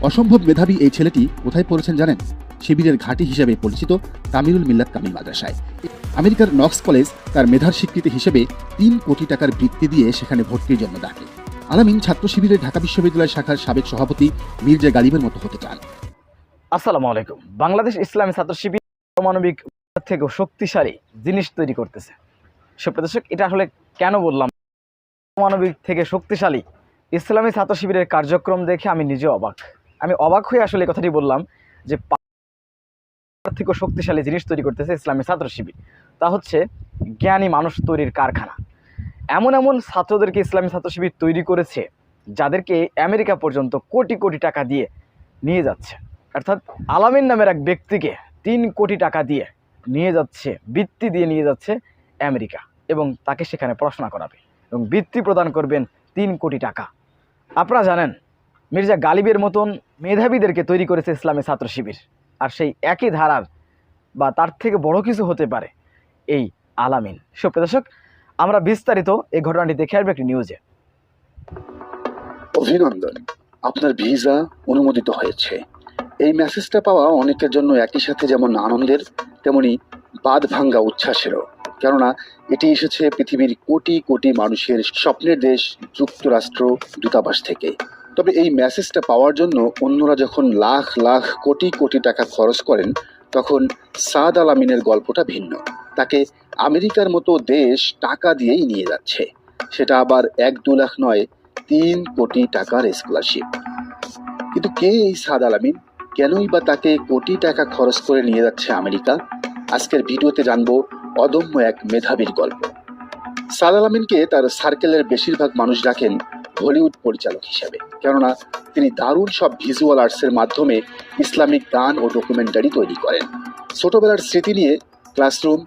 অসম্ভব মেধাবী এই ছেলেটি কোথায় পড়েছেন জানেন? শিবিরের ঘাঁটি হিসেবে পরিচিত তামিরুল মিল্লাত কামিল মাদ্রাসায়। আমেরিকার নক্স কলেজ তার মেধার স্বীকৃতি হিসেবে ৩ কোটি টাকার বৃত্তি দিয়ে সেখানে ভর্তির জন্য ডাকে। আলামিন ছাত্র শিবিরের ঢাকা বিশ্ববিদ্যালয় শাখার সাবেক সভাপতি মির্জা গালিবের মতো হতে চান। আসসালামু আলাইকুম। বাংলাদেশ ইসলামী ছাত্র শিবির পারমাণবিক থেকে শক্তিশালী জিনিস তৈরি করতেছে। সুপ্রিয় দর্শক, এটা আসলে কেন বললাম? পারমাণবিক থেকে শক্তিশালী ইসলামী ছাত্র শিবিরের কার্যক্রম দেখে আমি নিজে অবাক। আমি অবাক হয়ে আসলে কথাটি বললাম যে থেকে শক্তিশালী জিনিস তৈরি করতেছে ইসলামী ছাত্র শিবির। তা হচ্ছে জ্ঞানী মানুষ তৈরির কারখানা। এমন এমন ছাত্রদেরকে ইসলামী ছাত্র শিবির তৈরি করেছে যাদেরকে আমেরিকা পর্যন্ত কোটি কোটি টাকা দিয়ে নিয়ে যাচ্ছে। অর্থাৎ আলামিন নামের এক ব্যক্তিকে ৩ কোটি টাকা দিয়ে নিয়ে যাচ্ছে, বৃত্তি দিয়ে নিয়ে যাচ্ছে আমেরিকা, এবং তাকে সেখানে পড়াশোনা করাবে এবং বৃত্তি প্রদান করবেন ৩ কোটি টাকা। আপনারা জানেন মির্জা গালিবের মতন মেধাবীদেরকে তৈরি করেছে ইসলামী ছাত্র শিবির, আর সেই একই ধারার বা তার থেকে বড় কিছু হতে পারে এই আলামিন। সুপ্রিয় দর্শক, আমরা বিস্তারিত এই ঘটনাটি দেখে আসবো একটি নিউজে। অভিনন্দন, আপনার ভিসা অনুমোদিত হয়েছে। এই মেসেজটা পাওয়া অনেকের জন্য একই সাথে যেমন আনন্দের, তেমনি বাঁধ ভাঙ্গা উচ্ছ্বাসেরও। কেননা এটি এসেছে পৃথিবীর কোটি কোটি মানুষের স্বপ্নের দেশ যুক্তরাষ্ট্র দূতাবাস থেকে। তবে এই মেসেজটা পাওয়ার জন্য অন্যরা যখন লাখ লাখ কোটি কোটি টাকা খরচ করেন, তখন সাদ আলামিনের গল্পটা ভিন্ন। তাকে আমেরিকার মতো দেশ টাকা দিয়েই নিয়ে যাচ্ছে, সেটা আবার ১-২ লাখ নয়, ৩ কোটি টাকার স্কলারশিপ। কিন্তু কে এই সাদ আলামিন? কেনই বা তাকে কোটি টাকা খরচ করে নিয়ে যাচ্ছে আমেরিকা? আজকের ভিডিওতে জানবো অদম্য এক মেধাবীর গল্প। সাদ আলামিনকে তার সার্কেলের বেশিরভাগ মানুষ ডাকেন হলিউড পরিচালক হিসেবে, কেননা তিনি দারুণ সব ভিজুয়াল আর্টসের মাধ্যমে ইসলামিক গান ও ডকুমেন্টারি তৈরি করেন। ছোটবেলার স্মৃতি নিয়ে ক্লাসরুম,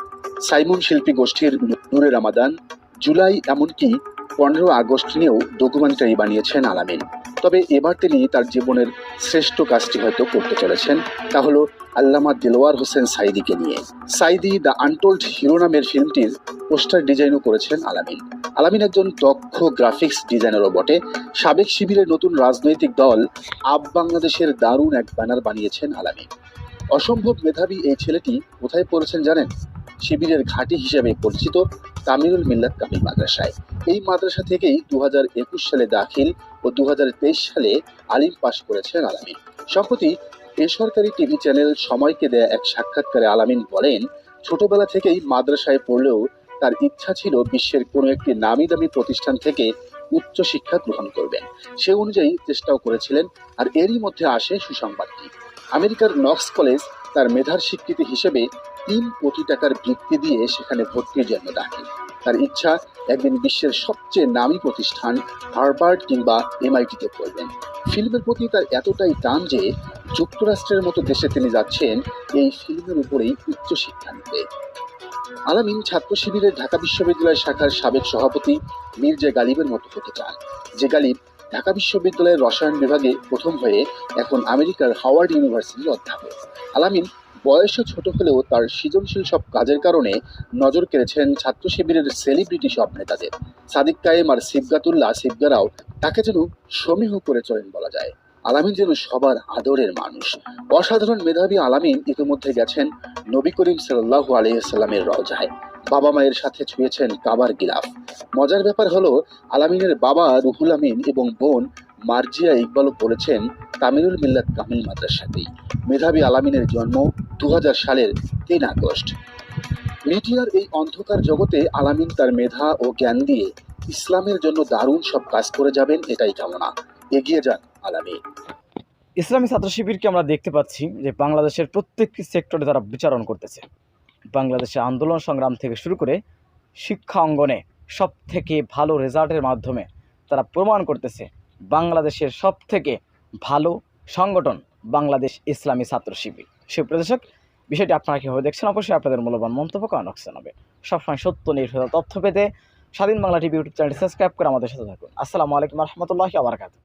সাইমন শিল্পী গোষ্ঠীর নূরে রামাদান, জুলাই, এমনকি ১৫ আগস্ট নিয়েও ডকুমেন্টারি বানিয়েছেন আলামিন। তবে এবার তিনি তার জীবনের শ্রেষ্ঠ কাজটি হয়তো করতে চলেছেন, তা হলো আল্লামা দেলোয়ার হোসেন সাইদিকে নিয়ে। সাইদি দ্য আনটোল্ড হিরো নামের ফিল্মটির পোস্টার ডিজাইনও করেছেন আলামিন। আলামিন একজন দক্ষ গ্রাফিক্স ডিজাইনারও বটে। সাবেক শিবিরের নতুন রাজনৈতিক দল আপ বাংলাদেশের দারুণ এক ব্যানার বানিয়েছেন আলামিন। অসম্ভব মেধাবী এই ছেলেটি কোথায় পড়েছেন জানেন? শিবিরের ঘাঁটি হিসেবে পরিচিত তামিরুল মিল্লাত কামিল মাদ্রাসায়। এই মাদ্রাসা থেকেই ২০২১ সালে দাখিল ও ২০২৩ সালে আলিম পাশ করেছেন আলামিন। সম্প্রতি বেসরকারি টিভি চ্যানেল সময়কে দেয়া এক সাক্ষাৎকারে আলামিন বলেন, ছোটবেলা থেকেই মাদ্রাসায় পড়লেও তার ইচ্ছা ছিল বিশ্বের কোনো একটি নামি দামি প্রতিষ্ঠান থেকে উচ্চ শিক্ষা গ্রহণ করবেন। সে অনুযায়ী চেষ্টাও করেছিলেন, আর এরই মধ্যে আসে সুসংবাদটি। আমেরিকার নক্স কলেজ তার মেধার স্বীকৃতি হিসেবে ৩ কোটি টাকার বৃত্তি দিয়ে সেখানে ভর্তির জন্য ডাকে। তার ইচ্ছা একদিন বিশ্বের সবচেয়ে নামী প্রতিষ্ঠান হার্ভার্ড কিংবা MIT-তে পড়বেন। ফিল্মের প্রতি তার এতটাই টান যে যুক্তরাষ্ট্রের মতো দেশে তিনি যাচ্ছেন এই ফিল্মের উপরেই উচ্চশিক্ষা নিতে। আলামিন ছাত্র শিবিরের ঢাকা বিশ্ববিদ্যালয় শাখার সাবেক সভাপতি মির্জা গালিবের মতো হতে চান। যে গালিব ঢাকা বিশ্ববিদ্যালয়ের রসায়ন বিভাগে প্রথম হয়ে এখন আমেরিকার হাওয়ার্ড ইউনিভার্সিটির অধ্যাপক। আলামিন বয়সে ছোট হলেও তার সৃজনশীল সব কাজের কারণে নজর কেড়েছেন ছাত্র শিবিরের সেলিব্রিটি সব নেতাদের। সাদিক কায়েম আর সিবগারাও তাকে যেন সমীহ করে চলেন বলা যায়। আলামিন যেন সবার আদরের মানুষ। অসাধারণ মেধাবী আলামিন ইতিমধ্যে গেছেন নবী করিম সাল্লাল্লাহু আলাইহি সাল্লামের রওজায়, বাবা মায়ের সাথে ছুঁয়েছেন কাবার গিলাফ। মজার ব্যাপার হলো, আলামিনের বাবা রুহুল আমিন এবং বোন মার্জিয়া ইকবালও বলেছেন তামিরুল মিল্লাত কামিল মাদ্রাসাতেই। মেধাবী আলামিনের জন্ম ২০০০ সালের ৩ আগস্ট। মিডিয়ার এই অন্ধকার জগতে আলামিন তার মেধা ও জ্ঞান দিয়ে ইসলামের জন্য দারুণ সব কাজ করে যাবেন, এটাই কামনা। এগিয়ে যান আলামিন। ইসলামী ছাত্র শিবিরকে আমরা দেখতে পাচ্ছি যে বাংলাদেশের প্রত্যেকটি সেক্টরে তারা বিচারণ করতেছে। বাংলাদেশের আন্দোলন সংগ্রাম থেকে শুরু করে শিক্ষা অঙ্গনে সব থেকে ভালো রেজাল্টের মাধ্যমে তারা প্রমাণ করতেছে বাংলাদেশের সব থেকে ভালো সংগঠন বাংলাদেশ ইসলামী ছাত্র শিবির। সুপ্রিয় দর্শক, বিষয়টি আপনারা কীভাবে দেখছেন? অবশ্যই আপনাদের মূল্যবান মন্তব্য কমেন্ট জানাবে। সবসময় সত্য নির্ভর তথ্য পেতে স্বাধীন বাংলা টিভি ইউটিউব চ্যানেলটি সাবস্ক্রাইব করে আমাদের সাথে থাকুন। আসসালামু আলাইকুম রহমতুল্লাহি ওয়া বারাকাতুহু।